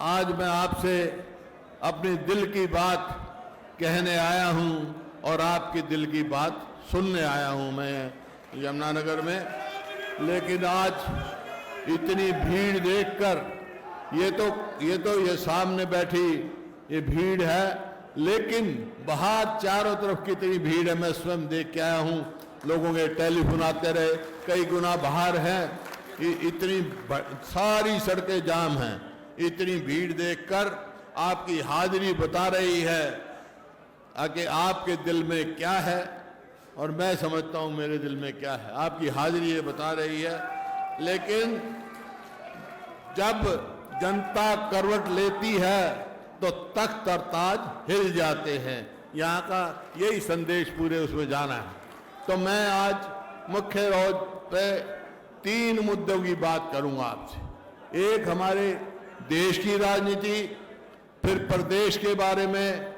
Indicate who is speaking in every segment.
Speaker 1: आज मैं आपसे अपनी दिल की बात कहने आया हूं और आपकी दिल की बात सुनने आया हूं मैं यमुनानगर में। लेकिन आज इतनी भीड़ देखकर ये सामने बैठी ये भीड़ है, लेकिन बाहर चारों तरफ कितनी भीड़ है मैं स्वयं देख के आया हूं। लोगों के टेलीफोन आते रहे, कई गुना बाहर हैं, इतनी सारी सड़कें जाम हैं। इतनी भीड़ देखकर आपकी हाजिरी बता रही है कि आपके दिल में क्या है और मैं समझता हूं मेरे दिल में क्या है। आपकी हाजिरी ये बता रही है। लेकिन जब जनता करवट लेती है तो तख्त और ताज हिल जाते हैं। यहाँ का यही संदेश पूरे उसमें जाना है। तो मैं आज मुख्य रोज पे 3 मुद्दों की बात करूंगा आपसे। एक हमारे देश की राजनीति, फिर प्रदेश के बारे में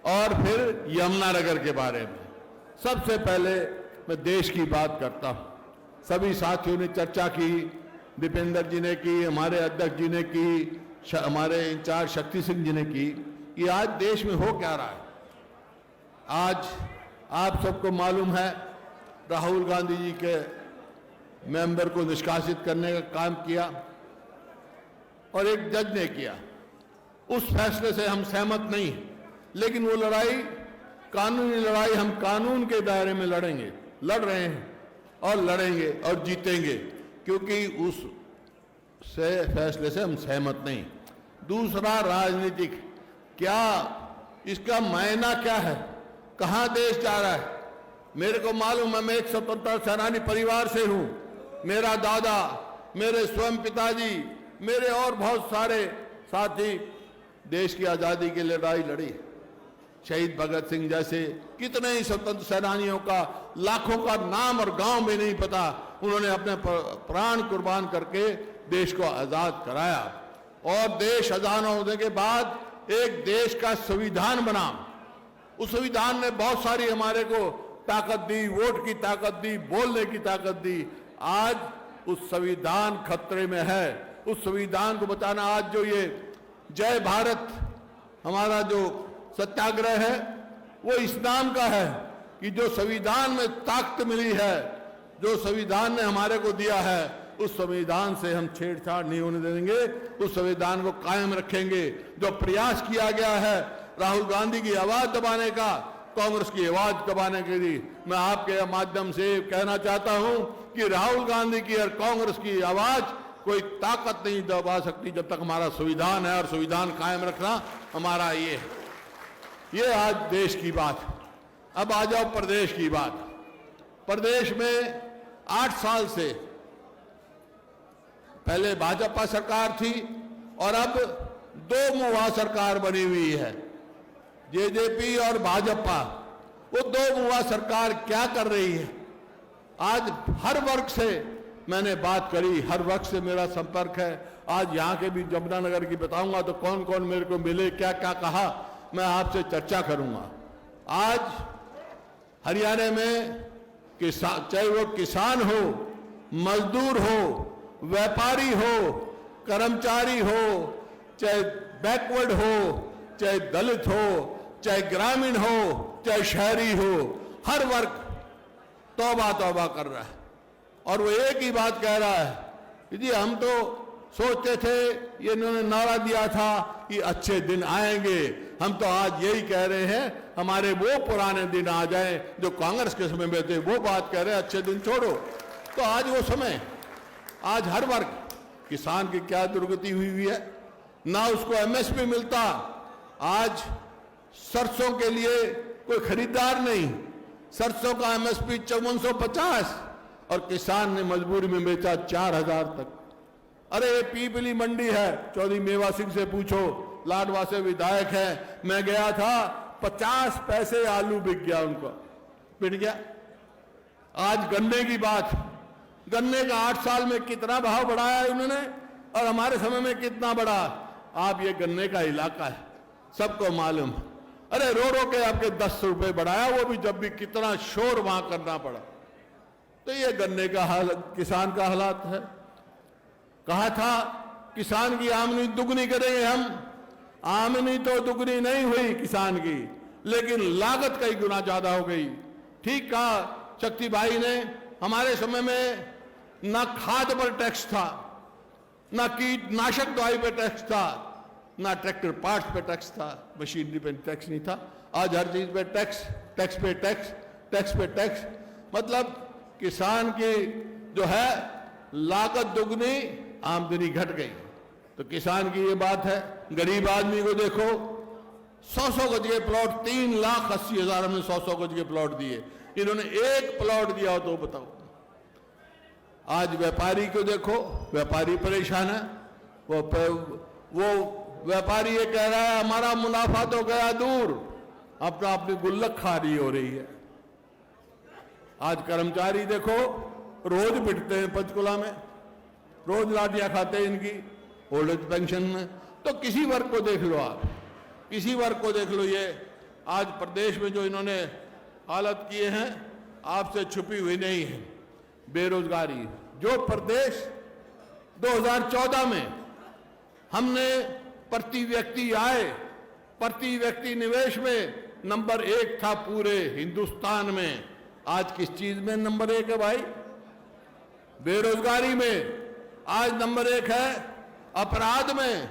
Speaker 1: और फिर यमुनानगर के बारे में। सबसे पहले मैं देश की बात करता हूं। सभी साथियों ने चर्चा की, दीपेंद्र जी ने की, हमारे अध्यक्ष जी ने की, हमारे इंचार्ज शक्ति सिंह जी ने की कि आज देश में हो क्या रहा है। आज आप सबको मालूम है राहुल गांधी जी के मेंबर को निष्कासित करने का काम किया और एक जज ने किया। उस फैसले से हम सहमत नहीं, लेकिन वो लड़ाई कानूनी लड़ाई हम कानून के दायरे में लड़ेंगे, लड़ रहे हैं और लड़ेंगे और जीतेंगे, क्योंकि उस फैसले से हम सहमत नहीं। दूसरा, राजनीतिक क्या इसका मायना क्या है, कहां देश जा रहा है। मेरे को मालूम है, मैं एक स्वतंत्रता सेनानी परिवार से हूं। मेरा दादा, मेरे स्वयं पिताजी, मेरे और बहुत सारे साथी देश की आजादी के लिए लड़ाई लड़ी। शहीद भगत सिंह जैसे कितने ही स्वतंत्र सेनानियों का लाखों का नाम और गांव में नहीं पता, उन्होंने अपने प्राण कुर्बान करके देश को आजाद कराया। और देश आजाद होने के बाद एक देश का संविधान बना। उस संविधान ने बहुत सारी हमारे को ताकत दी, वोट की ताकत दी, बोलने की ताकत दी। आज उस संविधान खतरे में है। उस संविधान को बचाना, आज जो ये जय भारत हमारा जो सत्याग्रह है वो इस नाम का है कि जो संविधान में ताकत मिली है, जो संविधान ने हमारे को दिया है, उस संविधान से हम छेड़छाड़ नहीं होने देंगे। उस संविधान को कायम रखेंगे। जो प्रयास किया गया है राहुल गांधी की आवाज दबाने का, कांग्रेस की आवाज दबाने के लिए, मैं आपके माध्यम से कहना चाहता हूं कि राहुल गांधी की और कांग्रेस की आवाज कोई ताकत नहीं दबा सकती जब तक हमारा संविधान है, और संविधान कायम रखना हमारा ये है। ये आज देश की बात। अब आ जाओ प्रदेश की बात। प्रदेश में 8 साल से पहले भाजपा सरकार थी और अब 2 मुआ सरकार बनी हुई है, जेजेपी और भाजपा। वो 2 मुआ सरकार क्या कर रही है। आज हर वर्ग से मैंने बात करी, हर वर्ग से मेरा संपर्क है। आज यहाँ के भी यमुनानगर की बताऊंगा तो कौन कौन मेरे को मिले, क्या क्या कहा, मैं आपसे चर्चा करूंगा। आज हरियाणा में चाहे वो किसान हो, मजदूर हो, व्यापारी हो, कर्मचारी हो, चाहे बैकवर्ड हो, चाहे दलित हो, चाहे ग्रामीण हो, चाहे शहरी हो, हर वर्ग तौबा तौबा कर रहा है। और वो एक ही बात कह रहा है कि जी हम तो सोचते थे, ये इन्होंने नारा दिया था कि अच्छे दिन आएंगे, हम तो आज यही कह रहे हैं हमारे वो पुराने दिन आ जाएं जो कांग्रेस के समय में थे। वो बात कह रहे हैं अच्छे दिन छोड़ो। तो आज वो समय, आज हर वर्ग, किसान की क्या दुर्गति हुई है, ना उसको एमएसपी मिलता। आज सरसों के लिए कोई खरीदार नहीं, सरसों का एमएसपी 5450 और किसान ने मजबूरी में बेचा 4000 तक। अरे ये पीपली मंडी है, चौधरी मेवा सिंह से पूछो, लाडवा से विधायक है। मैं गया था, 50 पैसे आलू बिक गया, उनको बिक गया। आज गन्ने की बात, गन्ने का 8 साल में कितना भाव बढ़ाया है उन्होंने और हमारे समय में कितना बढ़ा। आप ये गन्ने का इलाका है, सबको मालूम। अरे रो रो के आपके 10 रुपए बढ़ाया, वो भी जब भी कितना शोर वहां करना पड़ा। तो ये गन्ने का हाल, किसान का हालात है। कहा था किसान की आमदनी दुगनी करेंगे हम। आमदनी तो दुगनी नहीं हुई किसान की, लेकिन लागत कई गुना ज्यादा हो गई। ठीक कहा शक्ति भाई ने, हमारे समय में ना खाद पर टैक्स था, ना कीटनाशक दवाई पे टैक्स था, ना ट्रैक्टर पार्ट्स पे टैक्स था, मशीनरी पे टैक्स नहीं था। आज हर चीज पे टैक्स, टैक्स पे टैक्स, टैक्स पे टैक्स। मतलब किसान की जो है लागत दुगनी, आमदनी घट गई। तो किसान की ये बात है। गरीब आदमी को देखो, 100-100 गज के प्लॉट, 3,80,000 में 100-100 गज के प्लॉट दिए। इन्होंने एक प्लॉट दिया हो तो बताओ। आज व्यापारी को देखो, व्यापारी परेशान है। वो व्यापारी ये कह रहा है हमारा मुनाफा तो गया दूर, अपना अपनी गुल्लक खारी हो रही है। आज कर्मचारी देखो रोज पिटते हैं पंचकुला में, रोज लाठियां खाते हैं इनकी ओल्ड एज पेंशन में। तो किसी वर्ग को देख लो आप, किसी वर्ग को देख लो। ये आज प्रदेश में जो इन्होंने हालत किए हैं आपसे छुपी हुई नहीं है। बेरोजगारी, जो प्रदेश 2014 में हमने प्रति व्यक्ति आय, प्रति व्यक्ति निवेश में नंबर 1 था पूरे हिंदुस्तान में, आज किस चीज में नंबर 1 है भाई? बेरोजगारी में आज नंबर 1 है, अपराध में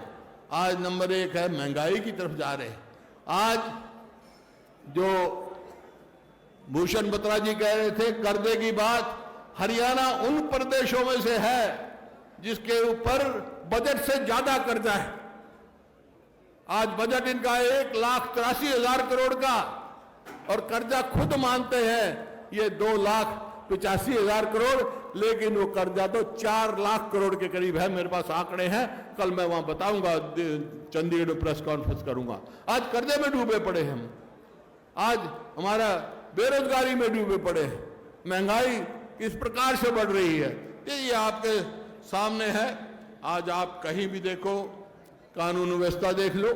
Speaker 1: आज नंबर 1 है, महंगाई की तरफ जा रहे हैं। आज जो भूषण बत्रा जी कह रहे थे कर्जे की बात, हरियाणा उन प्रदेशों में से है जिसके ऊपर बजट से ज्यादा कर्जा है। आज बजट इनका 1,83,000 करोड़ का, और कर्जा खुद मानते हैं ये 2,85,000 करोड़, लेकिन वो कर्जा तो 4 लाख करोड़ के करीब है। मेरे पास आंकड़े हैं, कल मैं वहां बताऊंगा, चंडीगढ़ में प्रेस कॉन्फ्रेंस करूंगा। आज कर्जे में डूबे पड़े हम, आज हमारा बेरोजगारी में डूबे पड़े हैं, महंगाई किस प्रकार से बढ़ रही है ये आपके सामने है। आज आप कहीं भी देखो, कानून व्यवस्था देख लो,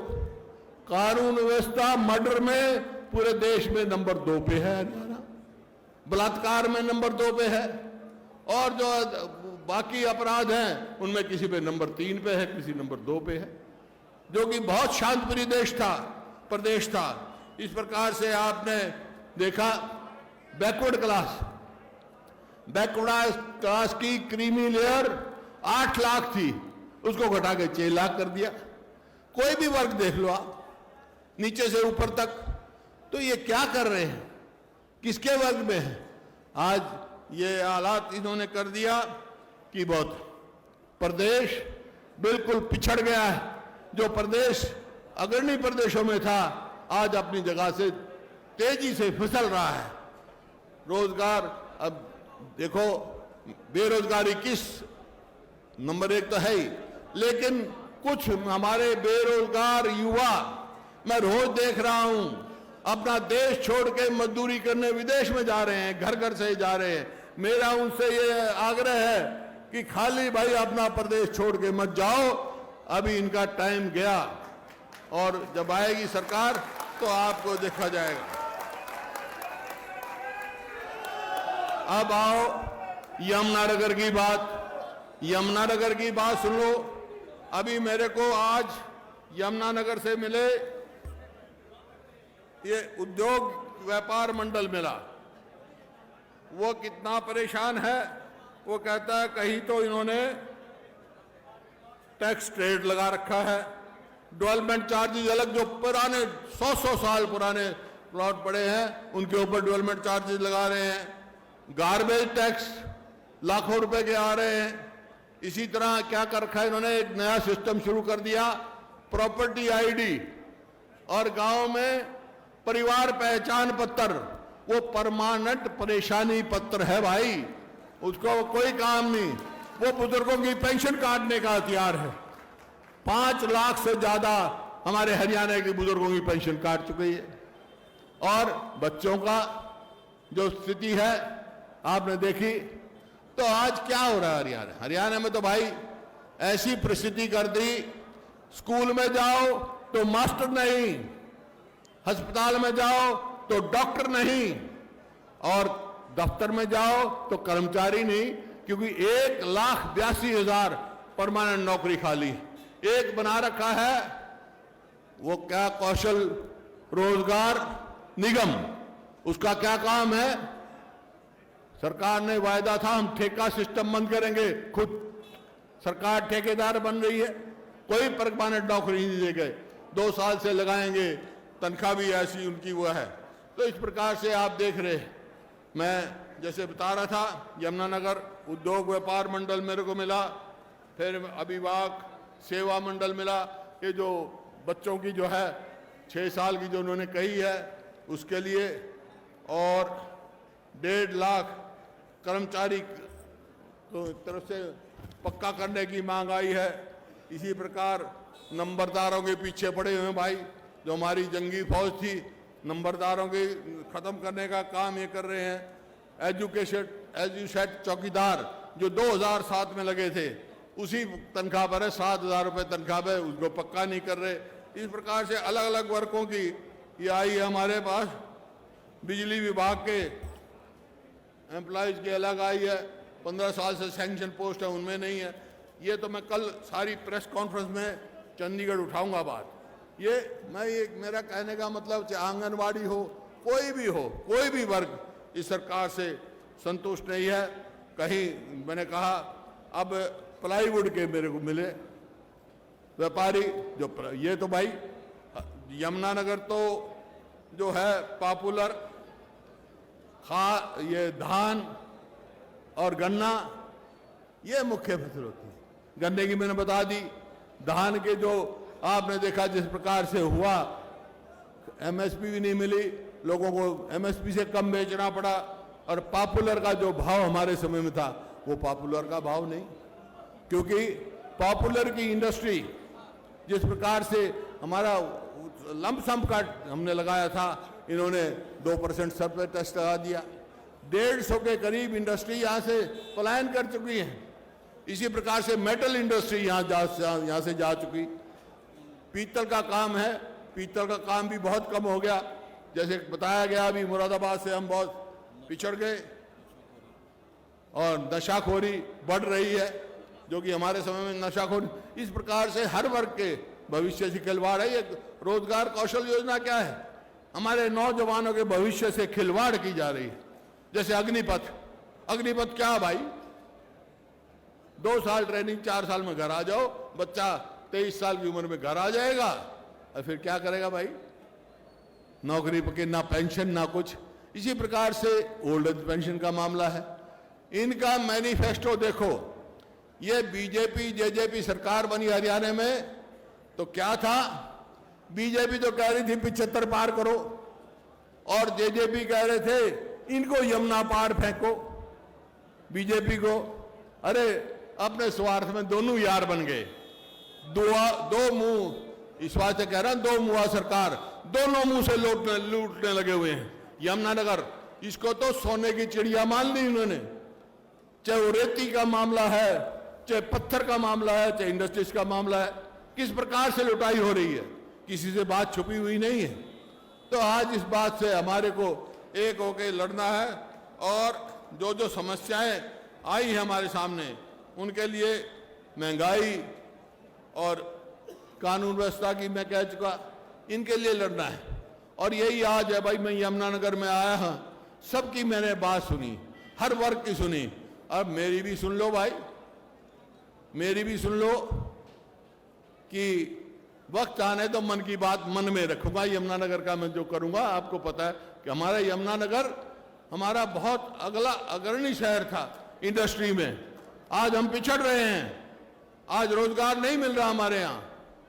Speaker 1: कानून व्यवस्था मर्डर में पूरे देश में नंबर 2 पे है हरियाणा, बलात्कार में नंबर 2 पे है, और जो बाकी अपराध हैं उनमें किसी पे नंबर 3 पे है, किसी नंबर 2 पे है, जो कि बहुत शांतप्रिय देश था, प्रदेश था। इस प्रकार से आपने देखा बैकवर्ड क्लास की क्रीमी लेयर 8 लाख थी, उसको घटा के 6 लाख कर दिया। कोई भी वर्ग देख लो आप, नीचे से ऊपर तक, तो ये क्या कर रहे हैं, किसके वर्ग में है? आज ये हालात इन्होंने कर दिया कि बहुत प्रदेश बिल्कुल पिछड़ गया है। जो प्रदेश अग्रणी प्रदेशों में था, आज अपनी जगह से तेजी से फिसल रहा है। रोजगार, अब देखो बेरोजगारी किस नंबर 1 तो है ही, लेकिन कुछ हमारे बेरोजगार युवा मैं रोज देख रहा हूं, अपना देश छोड़ के मजदूरी करने विदेश में जा रहे हैं, घर घर से जा रहे हैं। मेरा उनसे ये आग्रह है कि खाली भाई अपना प्रदेश छोड़ के मत जाओ, अभी इनका टाइम गया, और जब आएगी सरकार तो आपको देखा जाएगा। अब आओ यमुनानगर की बात, यमुनानगर की बात सुन लो। अभी मेरे को आज यमुनानगर से मिले ये उद्योग व्यापार मंडल मिला, वो कितना परेशान है। वो कहता है कहीं तो इन्होंने टैक्स ट्रेड लगा रखा है, डेवलपमेंट चार्जेस अलग, जो पुराने 100-100 साल पुराने प्लॉट पड़े हैं उनके ऊपर डेवलपमेंट चार्जेस लगा रहे हैं, गार्बेज टैक्स लाखों रुपए के आ रहे हैं। इसी तरह क्या कर रखा है इन्होंने, एक नया सिस्टम शुरू कर दिया, प्रॉपर्टी आईडी, और गांव में परिवार पहचान पत्र, वो परमानेंट परेशानी पत्र है भाई, उसको कोई काम नहीं, वो बुजुर्गों की पेंशन काटने का हथियार है। 5 लाख से ज्यादा हमारे हरियाणा के बुजुर्गों की पेंशन काट चुकी है। और बच्चों का जो स्थिति है आपने देखी, तो आज क्या हो रहा है हरियाणा में, तो भाई ऐसी परिस्थिति कर दी, स्कूल में जाओ तो मास्टर नहीं, अस्पताल में जाओ तो डॉक्टर नहीं, और दफ्तर में जाओ तो कर्मचारी नहीं, क्योंकि 1,82,000 परमानेंट नौकरी खाली। एक बना रखा है, वो क्या, कौशल रोजगार निगम। उसका क्या काम है? सरकार ने वायदा था हम ठेका सिस्टम बंद करेंगे, खुद सरकार ठेकेदार बन रही है, कोई परमानेंट नौकरी नहीं दे गए, 2 साल से लगाएंगे, तनख्वाह भी ऐसी उनकी वो है। तो इस प्रकार से आप देख रहे, मैं जैसे बता रहा था, यमुनानगर उद्योग व्यापार मंडल मेरे को मिला, फिर अभिभावक सेवा मंडल मिला। ये जो बच्चों की जो है 6 साल की जो उन्होंने कही है उसके लिए, और 1.5 लाख कर्मचारी तो तरफ से पक्का करने की मांग आई है। इसी प्रकार नंबरदारों के पीछे पड़े हुए हैं भाई, जो हमारी जंगी फौज थी, नंबरदारों के खत्म करने का काम ये कर रहे हैं। एजुसेट चौकीदार जो 2007 में लगे थे उसी तनख्वाह पर है, 7,000 रुपये तनख्वाह पर, उसको पक्का नहीं कर रहे। इस प्रकार से अलग अलग वर्गों की ये आई है हमारे पास। बिजली विभाग के एम्प्लॉयज की अलग आई है, 15 साल से सैंक्शन पोस्ट है उनमें नहीं है। ये तो मैं कल सारी प्रेस कॉन्फ्रेंस में चंडीगढ़ उठाऊंगा बात। ये मेरा कहने का मतलब, चाहे आंगनवाड़ी हो, कोई भी हो, कोई भी वर्ग इस सरकार से संतुष्ट नहीं है। कहीं मैंने कहा अब प्लाईवुड के मेरे को मिले व्यापारी, जो ये तो भाई यमुनानगर तो जो है पॉपुलर ये धान और गन्ना, ये मुख्य फसल होती है। गन्ने की मैंने बता दी, धान के जो आपने देखा जिस प्रकार से हुआ, एमएसपी भी नहीं मिली, लोगों को एमएसपी से कम बेचना पड़ा, और पॉपुलर का जो भाव हमारे समय में था वो पॉपुलर का भाव नहीं, क्योंकि पॉपुलर की इंडस्ट्री जिस प्रकार से हमारा लमसम का हमने लगाया था, इन्होंने 2% सरप्लस टैक्स लगा दिया। 150 के करीब इंडस्ट्री यहाँ से पलायन कर चुकी है। इसी प्रकार से मेटल इंडस्ट्री यहाँ से जा चुकी। पीतल का काम है, पीतल का काम भी बहुत कम हो गया। जैसे बताया गया, अभी मुरादाबाद से हम बहुत पिछड़ गए और नशाखोरी बढ़ रही है, जो कि हमारे समय में नशाखोरी, इस प्रकार से हर वर्ग के भविष्य से खिलवाड़ है। ये रोजगार कौशल योजना क्या है? हमारे नौजवानों के भविष्य से खिलवाड़ की जा रही है। जैसे अग्निपथ, अग्निपथ क्या भाई, 2 साल ट्रेनिंग, 4 साल में घर आ जाओ, बच्चा 23 साल की उम्र में घर आ जाएगा, और फिर क्या करेगा भाई? नौकरी के ना पेंशन ना कुछ। इसी प्रकार से ओल्ड एज पेंशन का मामला है। इनका मैनिफेस्टो देखो, ये बीजेपी जेजेपी सरकार बनी हरियाणा में तो क्या था? बीजेपी तो कह रही थी 75 पार करो, और जेजेपी कह रहे थे इनको यमुना पार फेंको बीजेपी को। अरे अपने स्वार्थ में दोनों यार बन गए, दो मुंह, इस बात से कह रहा हूं, 2 मुंह सरकार, दोनों मुंह से लूटने लगे हुए हैं। यमुनानगर, इसको तो सोने की चिड़िया मान ली उन्होंने। चाहे वो रेती का मामला है, चाहे पत्थर का मामला है, चाहे इंडस्ट्रीज का मामला है, किस प्रकार से लुटाई हो रही है, किसी से बात छुपी हुई नहीं है। तो आज इस बात से हमारे को एक होकर लड़ना है, और जो जो समस्याएं आई है हमारे सामने, उनके लिए महंगाई और कानून व्यवस्था की मैं कह चुका, इनके लिए लड़ना है। और यही आज है भाई, मैं यमुनानगर में आया हूं, सबकी मैंने बात सुनी, हर वर्ग की सुनी। अब मेरी भी सुन लो भाई, मेरी भी सुन लो, कि वक्त आने तो मन की बात मन में रखूंगा। यमुनानगर का मैं जो करूंगा, आपको पता है कि हमारा यमुनानगर हमारा बहुत अग्रणी शहर था इंडस्ट्री में। आज हम पिछड़ रहे हैं, आज रोजगार नहीं मिल रहा हमारे यहाँ।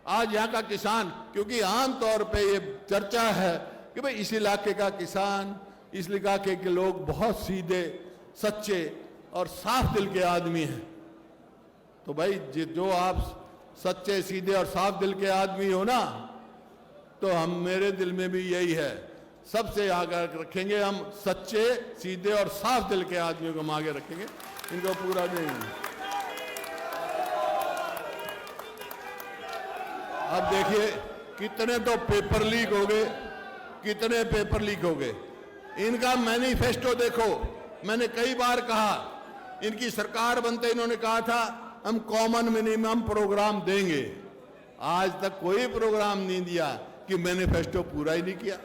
Speaker 1: आज यहाँ का किसान, क्योंकि आमतौर पे ये चर्चा है कि भाई इस इलाके का किसान, इस इलाके के लोग बहुत सीधे सच्चे और साफ दिल के आदमी हैं। तो भाई जो आप सच्चे सीधे और साफ दिल के आदमी हो ना, तो हम, मेरे दिल में भी यही है, सबसे आगे रखेंगे हम सच्चे सीधे और साफ दिल के आदमियों को हम आगे रखेंगे, इनको पूरा देंगे। अब देखिए कितने तो पेपर लीक हो गए, कितने पेपर लीक हो गए। इनका मैनिफेस्टो देखो, मैंने कई बार कहा, इनकी सरकार बनते इन्होंने कहा था हम कॉमन मिनिमम प्रोग्राम देंगे। आज तक कोई प्रोग्राम नहीं दिया कि मैनिफेस्टो पूरा ही नहीं किया।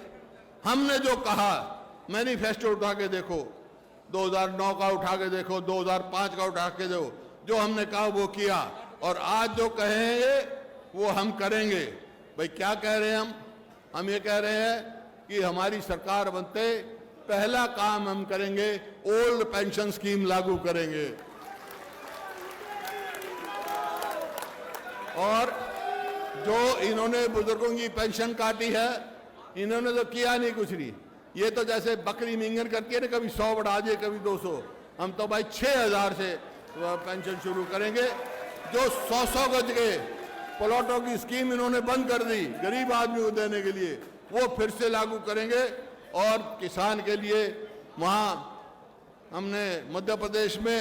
Speaker 1: हमने जो कहा, मैनिफेस्टो उठा के देखो, 2009 का उठा के देखो, 2005 का उठा के देखो, जो हमने कहा वो किया, और आज जो कहेंगे वो हम करेंगे। भाई क्या कह रहे हैं हम ये कह रहे हैं कि हमारी सरकार बनते पहला काम हम करेंगे, ओल्ड पेंशन स्कीम लागू करेंगे। और जो इन्होंने बुजुर्गों की पेंशन काटी है, इन्होंने तो किया नहीं कुछ नहीं। ये तो जैसे बकरी मिंगन करती है ना, कभी 100 बढ़ा दिए कभी 200। हम तो भाई 6000 से पेंशन शुरू करेंगे। जो 100 गज के प्लॉटों की स्कीम इन्होंने बंद कर दी गरीब आदमी को देने के लिए, वो फिर से लागू करेंगे। और किसान के लिए वहाँ हमने मध्य प्रदेश में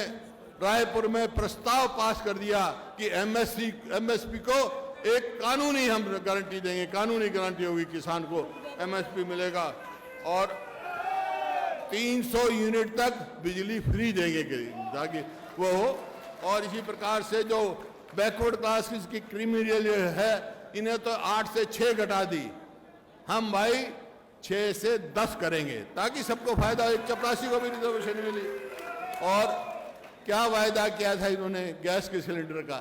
Speaker 1: रायपुर में प्रस्ताव पास कर दिया कि एमएसपी को एक कानूनी हम गारंटी देंगे, कानूनी गारंटी होगी, किसान को एमएसपी मिलेगा। और 300 यूनिट तक बिजली फ्री देंगे ताकि वो हो। और इसी प्रकार से जो बैकवर्ड क्लास की क्रिमिनल है, इन्हें तो 8 से 6 घटा दी, हम भाई 6 से 10 करेंगे ताकि सबको फायदा हो, एक चपरासी को भी रिजर्वेशन मिली। और क्या वायदा किया था इन्होंने गैस के सिलेंडर का,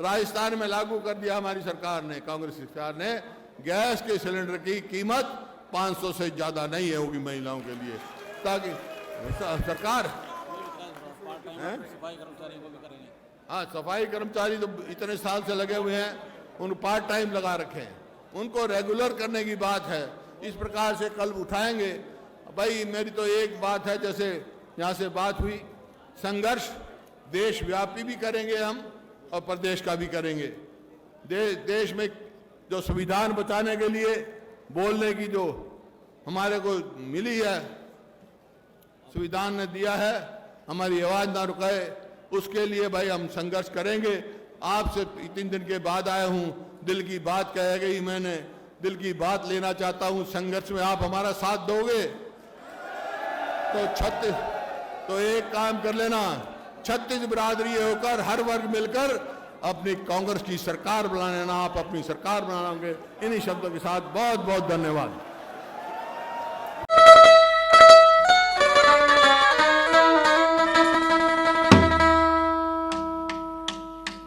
Speaker 1: राजस्थान में लागू कर दिया हमारी सरकार ने, कांग्रेस सरकार ने। गैस के सिलेंडर की कीमत 500 से ज्यादा नहीं है होगी महिलाओं के लिए, ताकि सरकार हाँ, सफाई कर्मचारी तो इतने साल से लगे हुए हैं, उन पार्ट टाइम लगा रखे हैं, उनको रेगुलर करने की बात है। इस प्रकार से कल उठाएंगे। भाई मेरी तो एक बात है, जैसे यहाँ से बात हुई, संघर्ष देशव्यापी भी करेंगे हम और प्रदेश का भी करेंगे। देश में जो संविधान बचाने के लिए बोलने की जो हमारे को मिली है, संविधान ने दिया है, हमारी आवाज ना रुकाए, उसके लिए भाई हम संघर्ष करेंगे। आपसे 3 दिन के बाद आया हूं, दिल की बात कह गई, मैंने दिल की बात लेना चाहता हूं। संघर्ष में आप हमारा साथ दोगे तो एक काम कर लेना, 36 बिरादरी होकर हर वर्ग मिलकर अपनी कांग्रेस की सरकार बना लेना। आप अपनी सरकार बनाओगे। इन्हीं शब्दों के साथ बहुत बहुत धन्यवाद।